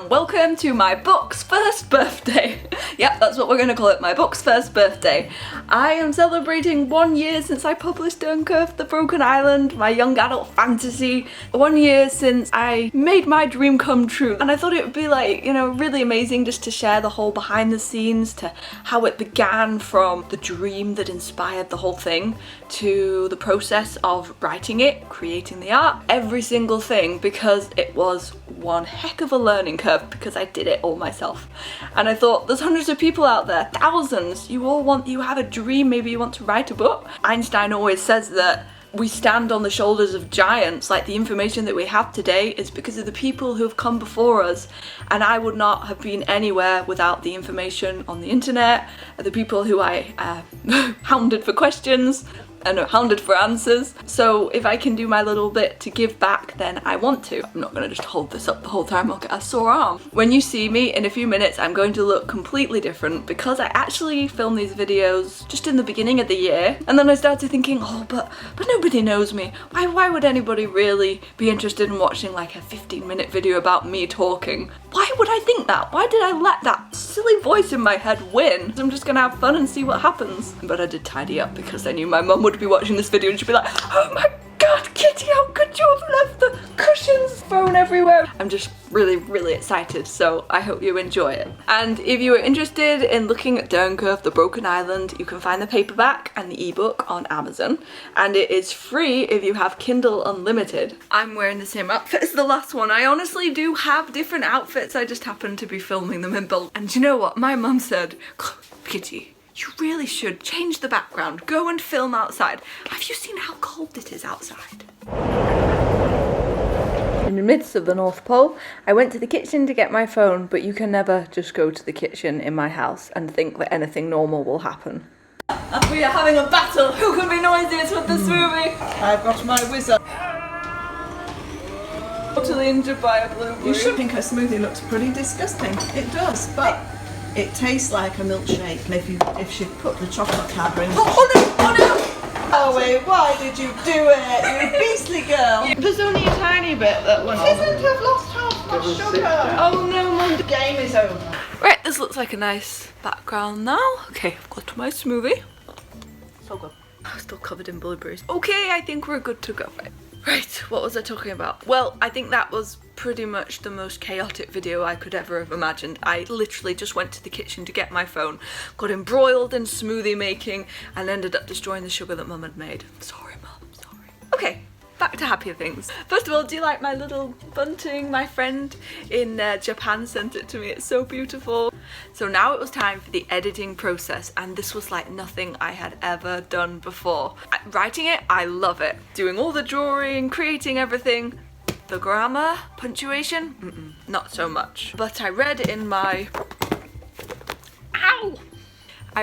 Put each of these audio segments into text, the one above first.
Welcome to my book's first birthday. Yep, that's what we're going to call it, my book's first birthday. I am celebrating 1 year since I published Dernketh, The Broken Island, my young adult fantasy. 1 year since I made my dream come true. And I thought it would be like, you know, really amazing just to share the whole behind the scenes to how it began from the dream that inspired the whole thing to the process of writing it, creating the art, every single thing, because it was one heck of a learning curve because I did it all myself. And I thought, there's hundreds of people out there, thousands, you have a dream, maybe you want to write a book. Einstein always says that we stand on the shoulders of giants, like the information that we have today is because of the people who have come before us, and I would not have been anywhere without the information on the internet, the people who I hounded for questions, and hounded for answers. So if I can do my little bit to give back, then I want to. I'm not going to just hold this up the whole time, I'll get a sore arm. When you see me in a few minutes, I'm going to look completely different because I actually filmed these videos just in the beginning of the year, and then I started thinking, oh, but nobody knows me. Why would anybody really be interested in watching like a 15-minute video about me talking? Why would I think that? Why did I let that silly voice in my head win? I'm just gonna have fun and see what happens. But I did tidy up because I knew my mum would be watching this video and she'd be like, oh my god, Kitty, how could you have left the cushions thrown everywhere? I'm just really excited, so I hope you enjoy it. And if you are interested in looking at Dernketh, The Broken Island, you can find the paperback and the ebook on Amazon, and it is free if you have Kindle Unlimited. I'm wearing the same outfit as the last one. I honestly do have different outfits, I just happen to be filming them in bulk. And you know what? My mum said, Kitty, you really should change the background, go and film outside. Have you seen how cold it is outside? In the midst of the North Pole, I went to the kitchen to get my phone, but you can never just go to the kitchen in my house and think that anything normal will happen. We are having a battle. Who can be noisiest with this movie? I've got my whizzer. Totally injured by a blueberry. You should think her smoothie looks pretty disgusting. It does, but it tastes like a milkshake. And if she put the chocolate powder in. Oh no! Oh no! Chloe, why did you do it? You beastly girl. There's only a tiny bit that went on. Shouldn't have lost half my sugar. Oh no, Mum. The game is over. Right, this looks like a nice background now. Okay, I've got my smoothie. So good. Still covered in blueberries. Okay, I think we're good to go. Right, what was I talking about? Well, I think that was pretty much the most chaotic video I could ever have imagined. I literally just went to the kitchen to get my phone, got embroiled in smoothie making, and ended up destroying the sugar that Mum had made. Sorry, Mum, sorry. Okay, back to happier things. First of all, do you like my little bunting? My friend in Japan sent it to me. It's so beautiful. So now it was time for the editing process, and this was like nothing I had ever done before. Writing it, I love it. Doing all the drawing, creating everything. The grammar, punctuation, not so much. But I read in my... Ow! I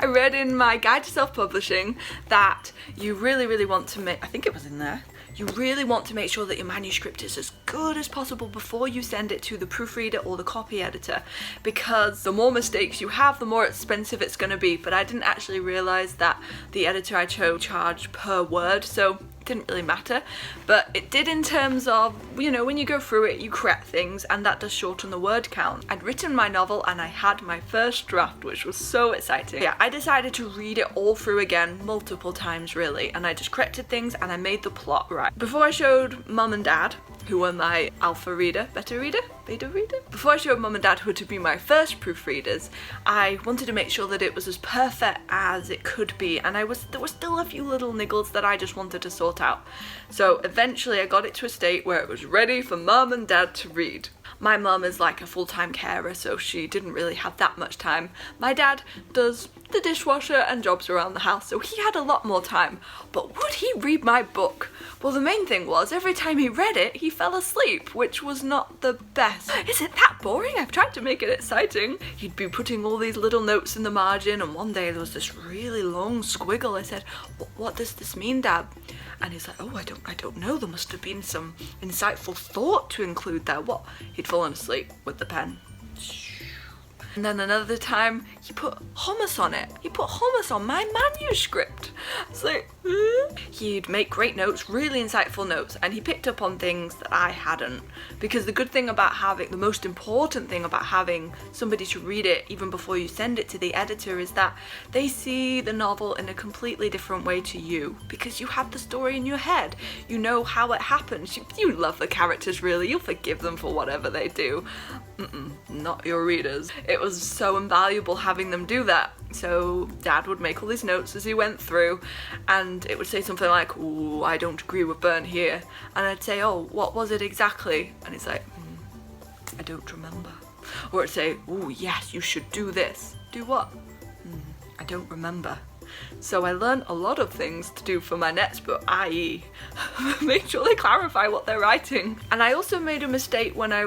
read in my guide to self-publishing that you really want to make, I think it was in there, you really want to make sure that your manuscript is as good as possible before you send it to the proofreader or the copy editor, because the more mistakes you have, the more expensive it's going to be. But I didn't actually realise that the editor I chose charged per word, so didn't really matter, but it did in terms of, you know, when you go through it you correct things and that does shorten the word count. I'd written my novel and I had my first draft, which was so exciting. Yeah, I decided to read it all through again multiple times really, and I just corrected things and I made the plot right. Before I showed Mum and Dad, who were my alpha reader, beta reader? Before I showed Mum and Dad, who were to be my first proofreaders, I wanted to make sure that it was as perfect as it could be, and there were still a few little niggles that I just wanted to sort out. So eventually I got it to a state where it was ready for Mum and Dad to read. My mum is like a full-time carer, so she didn't really have that much time. My dad does the dishwasher and jobs around the house, so he had a lot more time. But would he read my book? Well, the main thing was, every time he read it, he fell asleep, which was not the best. Is it that boring? I've tried to make it exciting. He'd be putting all these little notes in the margin, and one day there was this really long squiggle. I said, what does this mean, Dad? And he's like, oh, I don't know. There must have been some insightful thought to include there. What? He'd fallen asleep with the pen. And then another time, he put hummus on it. He put hummus on my manuscript. It's like, He'd make great notes, really insightful notes, and he picked up on things that I hadn't. Because the good thing about the most important thing about having somebody to read it even before you send it to the editor is that they see the novel in a completely different way to you. Because you have the story in your head. You know how it happens. You love the characters, really. You'll forgive them for whatever they do. Not your readers. It was so invaluable having them do that. So Dad would make all these notes as he went through, and it would say something like, "Ooh, I don't agree with Burn here," and I'd say, "Oh, what was it exactly?" And he's like, "I don't remember." Or it'd say, "Ooh, yes, you should do this." "Do what?" "I don't remember." So I learned a lot of things to do for my next book, i.e. make sure they clarify what they're writing. And I also made a mistake when they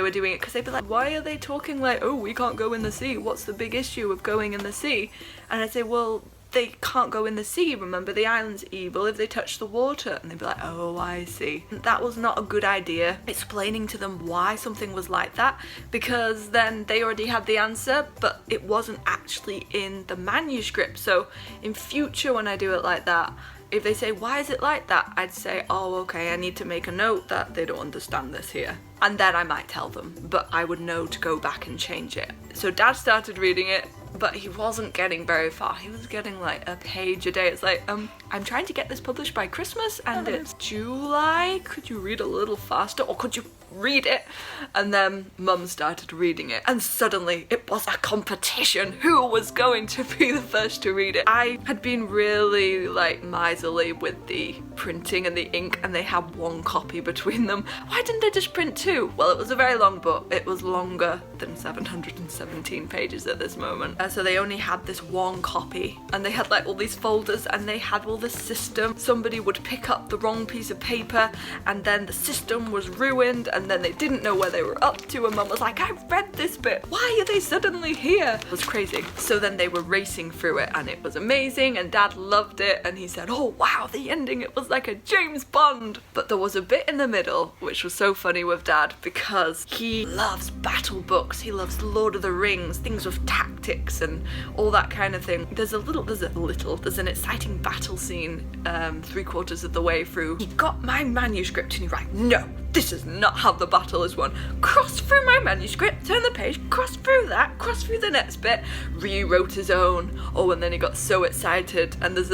were doing it, because they'd be like, "Why are they talking like, oh, we can't go in the sea? What's the big issue of going in the sea?" And I'd say, "Well, they can't go in the sea, remember, the island's evil if they touch the water." And they'd be like, "Oh, I see." That was not a good idea, explaining to them why something was like that, because then they already had the answer, but it wasn't actually in the manuscript. So in future, when I do it like that, if they say, "Why is it like that?" I'd say, "Oh, okay, I need to make a note that they don't understand this here." And then I might tell them, but I would know to go back and change it. So Dad started reading it, but he wasn't getting very far. He was getting like a page a day. It's like, I'm trying to get this published by Christmas and it's July. Could you read a little faster, or could you read it? And then Mum started reading it, and suddenly it was a competition. Who was going to be the first to read it? I had been really like miserly with the printing and the ink, and they had one copy between them. Why didn't they just print two? Well, it was a very long book. It was longer than 717 pages at this moment. So they only had this one copy, and they had like all these folders, and they had all this system. Somebody would pick up the wrong piece of paper, and then the system was ruined, and then they didn't know where they were up to, and Mum was like, "I've read this bit. Why are they suddenly here?" It was crazy. So then they were racing through it, and it was amazing, and Dad loved it, and he said, "Oh wow, the ending, it was like a James Bond." But there was a bit in the middle which was so funny with Dad, because he loves battle books. He loves Lord of the Rings, things with tactics and all that kind of thing. There's an exciting battle scene 3/4 of the way through. He got my manuscript and he's like, "No, this is not how the battle is won." Crossed through my manuscript, turned the page, crossed through that, crossed through the next bit, rewrote his own. Oh, and then he got so excited, and there's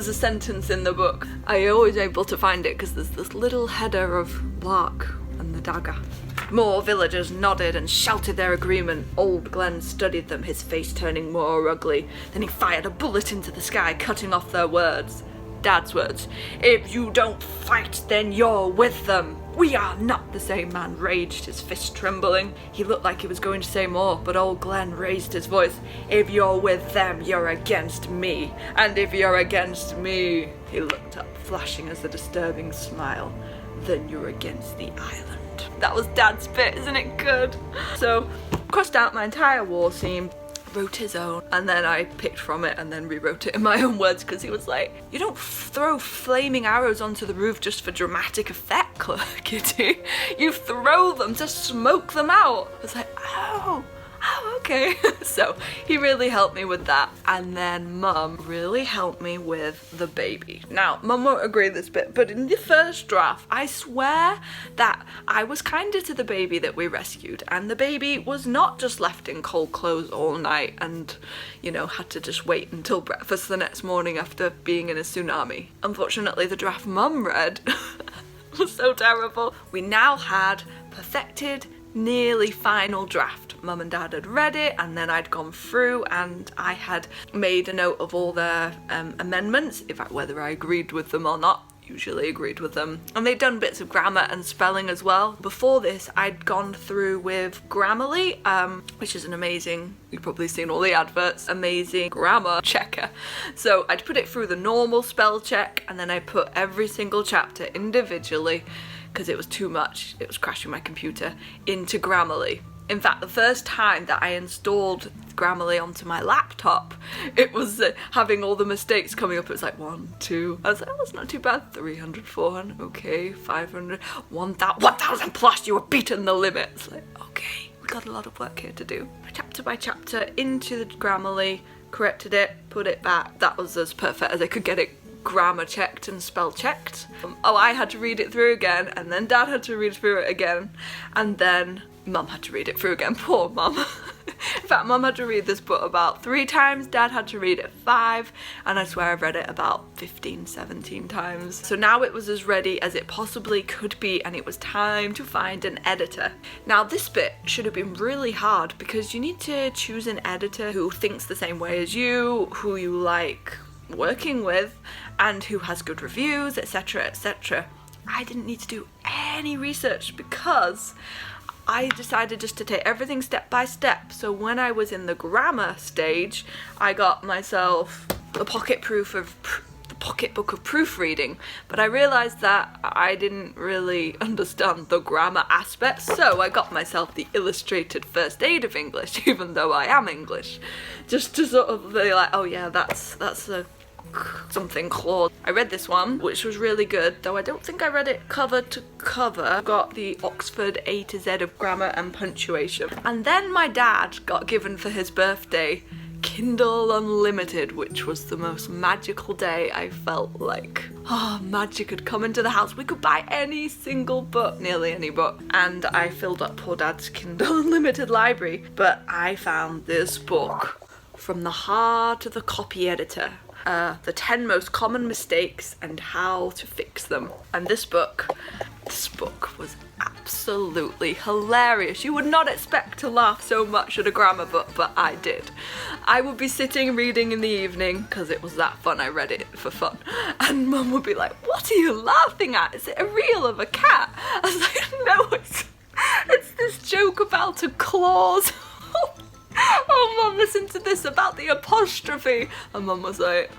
a sentence in the book. I always able to find it because there's this little header of Lark and the dagger. More villagers nodded and shouted their agreement. Old Glenn studied them, his face turning more ugly. Then he fired a bullet into the sky, cutting off their words. Dad's words. "If you don't fight, then you're with them. We are not." The same man raged, his fist trembling. He looked like he was going to say more, but old Glenn raised his voice. "If you're with them, you're against me. And if you're against me," he looked up, flashing as a disturbing smile, "then you're against the island." That was Dad's bit, isn't it good? So, crossed out my entire war scene, wrote his own, and then I picked from it and then rewrote it in my own words, because he was like, "You don't throw flaming arrows onto the roof just for dramatic effect, Kitty. You throw them to smoke them out." I was like, oh, okay. So he really helped me with that. And then Mum really helped me with the baby. Now, Mum won't agree with this bit, but in the first draft, I swear that I was kinder to the baby that we rescued, and the baby was not just left in cold clothes all night and, had to just wait until breakfast the next morning after being in a tsunami. Unfortunately, the draft Mum read was so terrible. We now had perfected, nearly final draft. Mum and Dad had read it, and then I'd gone through and I had made a note of all their amendments, in fact whether I agreed with them or not. Usually agreed with them. And they'd done bits of grammar and spelling as well. Before this, I'd gone through with Grammarly, which is an amazing, you've probably seen all the adverts, amazing grammar checker. So I'd put it through the normal spell check, and then I put every single chapter individually, because it was too much, it was crashing my computer, into Grammarly. In fact, the first time that I installed Grammarly onto my laptop, it was having all the mistakes coming up. It was like 1, 2, I was like, oh, that's not too bad. 300, 400, okay, 500, 1,000 plus, you were beaten the limit. It's like, okay, we got a lot of work here to do. Chapter by chapter into the Grammarly, corrected it, put it back. That was as perfect as I could get it grammar checked and spell checked. Oh, I had to read it through again, and then Dad had to read through it again, and then Mum had to read it through again. Poor Mum. In fact, Mum had to read this book about 3 times, Dad had to read it 5, and I swear I've read it about 15, 17 times. So now it was as ready as it possibly could be, and it was time to find an editor. Now this bit should have been really hard because you need to choose an editor who thinks the same way as you, who you like working with, and who has good reviews, etc, etc. I didn't need to do any research because I decided just to take everything step by step. So when I was in the grammar stage, I got myself the pocket book of proofreading, but I realised that I didn't really understand the grammar aspects, so I got myself the illustrated first aid of English, even though I am English, just to sort of be like, oh yeah, that's a something clause. I read this one, which was really good, though I don't think I read it cover to cover. I got the Oxford A to Z of grammar and punctuation. And then my dad got given for his birthday Kindle Unlimited, which was the most magical day. I felt like, magic had come into the house. We could buy any single book, nearly any book. And I filled up poor Dad's Kindle Unlimited library. But I found this book, From the Heart of the Copy Editor. The 10 most common mistakes and how to fix them. And this book was absolutely hilarious. You would not expect to laugh so much at a grammar book, but I did. I would be sitting reading in the evening, because it was that fun, I read it for fun, and Mum would be like, what are you laughing at? Is it a reel of a cat? I was like, no, it's this joke about a clause. Oh, Mum, listen to this about the apostrophe. And Mum was like,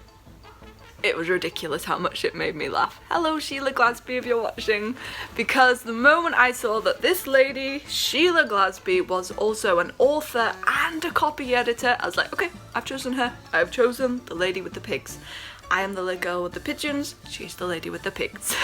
it was ridiculous how much it made me laugh. Hello, Sheila Glasby, if you're watching. Because the moment I saw that this lady, Sheila Glasby, was also an author and a copy editor, I was like, okay, I've chosen her. I've chosen the lady with the pigs. I am the girl with the pigeons, she's the lady with the pigs.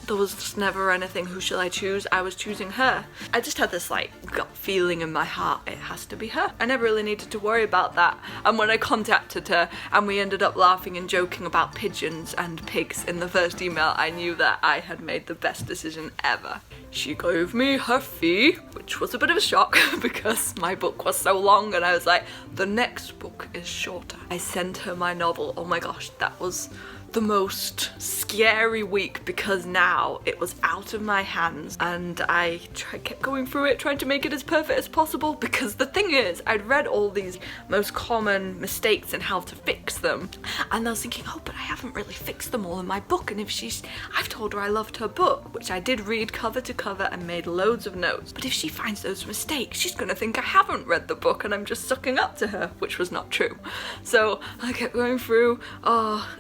There was just never anything, who shall I choose? I was choosing her. I just had this like gut feeling in my heart, it has to be her. I never really needed to worry about that. And when I contacted her and we ended up laughing and joking about pigeons and pigs in the first email, I knew that I had made the best decision ever. She gave me her fee, which was a bit of a shock because my book was so long and I was like, the next book is shorter. I sent her my novel. Oh my gosh, that was the most scary week because now it was out of my hands and I kept going through it trying to make it as perfect as possible, because the thing is, I'd read all these most common mistakes and how to fix them, and I was thinking, oh, but I haven't really fixed them all in my book, and I've told her I loved her book, which I did read cover to cover and made loads of notes, but if she finds those mistakes, she's gonna think I haven't read the book and I'm just sucking up to her, which was not true. So I kept going through,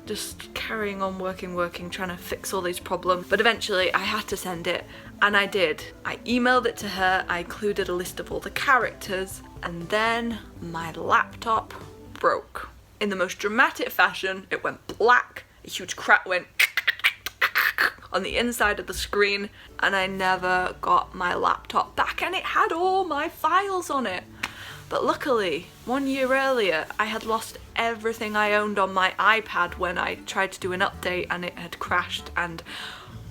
just carrying on working, trying to fix all these problems, but eventually I had to send it, and I did. I emailed it to her, I included a list of all the characters, and then my laptop broke. In the most dramatic fashion, it went black, a huge crack went on the inside of the screen, and I never got my laptop back, and it had all my files on it. But luckily, 1 year earlier, I had lost everything I owned on my iPad when I tried to do an update and it had crashed and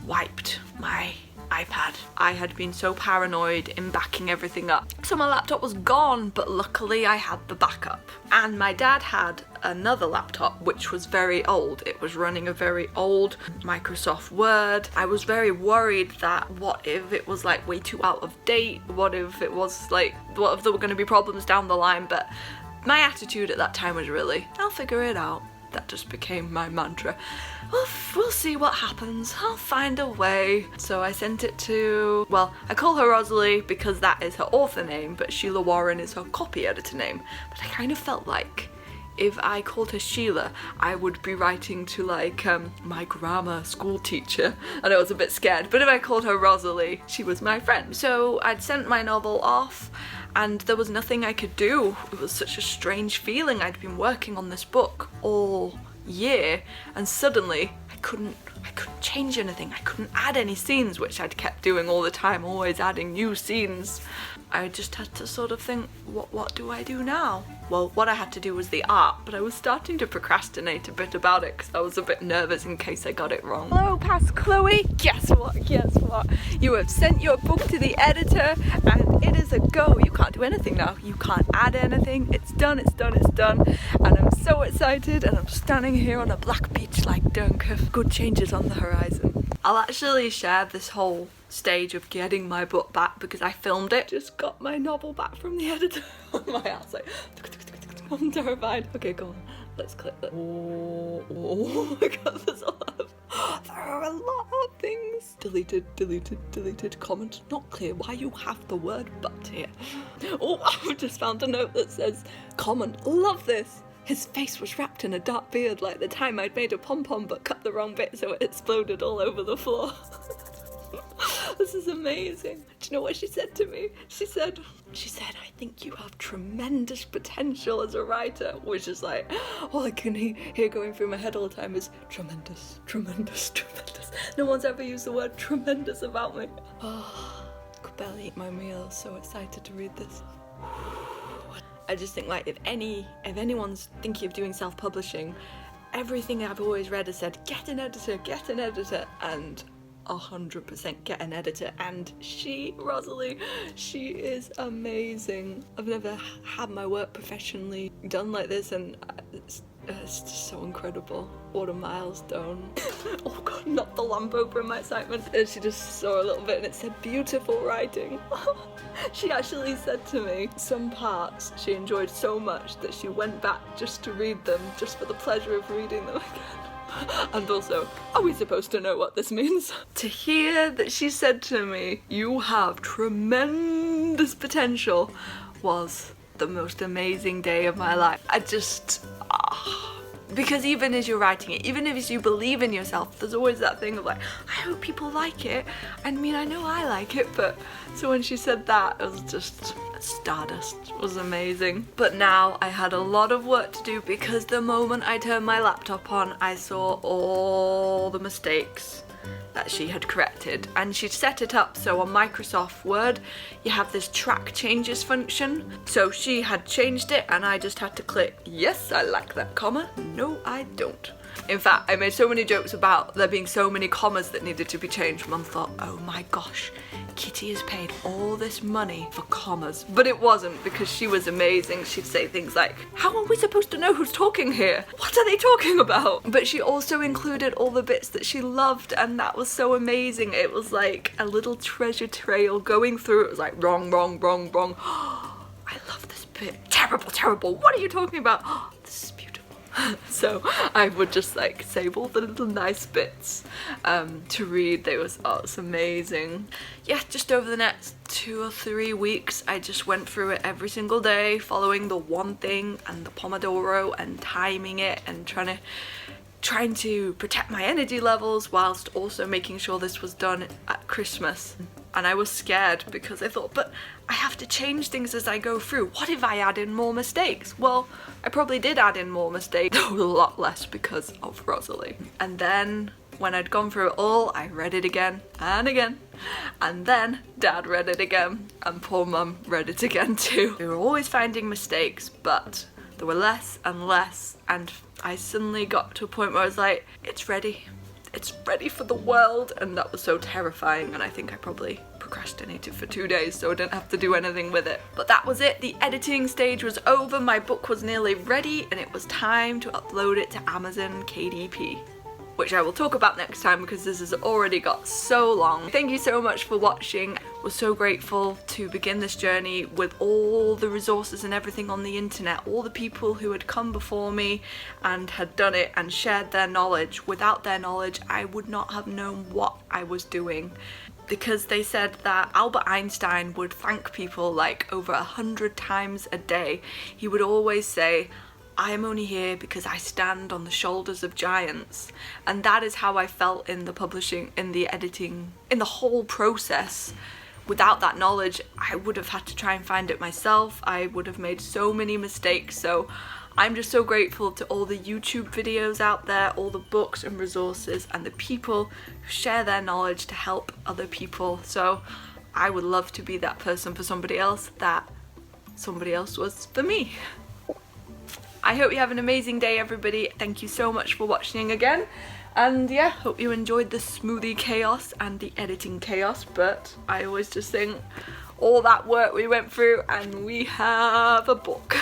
wiped my iPad. I had been so paranoid in backing everything up. So my laptop was gone, but luckily I had the backup. And my dad had another laptop, which was very old. It was running a very old Microsoft Word. I was very worried that what if it was like way too out of date? What if there were going to be problems down the line? But my attitude at that time was really, I'll figure it out. That just became my mantra. We'll see what happens. I'll find a way. So I sent it to, well, I call her Rosalie because that is her author name, but Sheila Warren is her copy editor name. But I kind of felt like if I called her Sheila, I would be writing to like my grammar school teacher, and I was a bit scared. But if I called her Rosalie, she was my friend. So I'd sent my novel off, and there was nothing I could do. It was such a strange feeling. I'd been working on this book all year, and suddenly I couldn't change anything. I couldn't add any scenes, which I'd kept doing all the time, always adding new scenes. I just had to sort of think, what do I do now? Well, what I had to do was the art, but I was starting to procrastinate a bit about it because I was a bit nervous in case I got it wrong. Hello, past Chloe. Guess what? You have sent your book to the editor and it is a go. You can't do anything now. You can't add anything. It's done. And I'm so excited, and I'm standing here on a black beach like Dernketh. Good changes on the horizon. I'll actually share this whole stage of getting my book back because I filmed it. Just got my novel back from the editor. My house, like, I'm terrified. Okay, go on. Let's click that. Oh my god, there are a lot of things. Deleted, comment not clear. Why you have the word but here? Oh, I've just found a note that says, comment, love this. His face was wrapped in a dark beard like the time I'd made a pom-pom but cut the wrong bit so it exploded all over the floor. This is amazing. Do you know what she said to me? She said, I think you have tremendous potential as a writer, which is like, all I can hear going through my head all the time is tremendous. No one's ever used the word tremendous about me. Oh, I could barely eat my meal. So excited to read this. I just think, like, if anyone's thinking of doing self-publishing, everything I've always read has said, get an editor, and 100% get an editor. And Rosalie, she is amazing. I've never had my work professionally done like this, and it's just so incredible. What a milestone. Oh god, not the lamp over in my excitement. And she just saw a little bit and it said beautiful writing. She actually said to me some parts she enjoyed so much that she went back just to read them, just for the pleasure of reading them again. And also, are we supposed to know what this means? To hear that she said to me, you have tremendous potential, was the most amazing day of my life. I just... Because even as you're writing it, even if you believe in yourself, there's always that thing of like, I hope people like it. I mean, I know I like it, but... So when she said that, it was just stardust. It was amazing. But now I had a lot of work to do because the moment I turned my laptop on, I saw all the mistakes that she had corrected, and she'd set it up so on Microsoft Word you have this track changes function. So she had changed it and I just had to click yes, I like that comma, no I don't. In fact, I made so many jokes about there being so many commas that needed to be changed. Mum thought, oh my gosh, Kitty has paid all this money for commas. But it wasn't, because she was amazing. She'd say things like, how are we supposed to know who's talking here? What are they talking about? But she also included all the bits that she loved, and that was so amazing. It was like a little treasure trail going through. It was like wrong. I love this bit. Terrible. What are you talking about? This is beautiful. So I would just like save all the little nice bits to read. It's amazing. Yeah, just over the next 2 or 3 weeks I just went through it every single day, following the one thing and the Pomodoro and timing it and trying to protect my energy levels whilst also making sure this was done at Christmas. And I was scared because I thought, but I have to change things as I go through. What if I add in more mistakes? Well, I probably did add in more mistakes, a lot less because of Rosalie. And then when I'd gone through it all, I read it again and again. And then Dad read it again, and poor Mum read it again too. We were always finding mistakes, but there were less and less, and I suddenly got to a point where I was like, it's ready for the world. And that was so terrifying, and I think I probably procrastinated for 2 days so I didn't have to do anything with it. But that was it. The editing stage was over, my book was nearly ready, and it was time to upload it to Amazon KDP, which I will talk about next time because this has already got so long. Thank you so much for watching. I was so grateful to begin this journey with all the resources and everything on the internet, all the people who had come before me and had done it and shared their knowledge. Without their knowledge, I would not have known what I was doing, because they said that Albert Einstein would thank people like over 100 times a day. He would always say, I am only here because I stand on the shoulders of giants. And that is how I felt in the publishing, in the editing, in the whole process. Without that knowledge, I would have had to try and find it myself. I would have made so many mistakes. So I'm just so grateful to all the YouTube videos out there, all the books and resources, and the people who share their knowledge to help other people. So I would love to be that person for somebody else that somebody else was for me. I hope you have an amazing day, everybody. Thank you so much for watching again. And yeah, hope you enjoyed the smoothie chaos and the editing chaos, but I always just think all that work we went through and we have a book.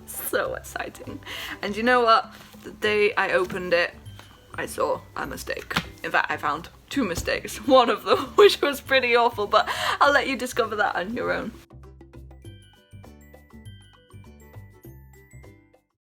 So exciting. And you know what? The day I opened it, I saw a mistake. In fact, I found 2 mistakes, one of them which was pretty awful, but I'll let you discover that on your own.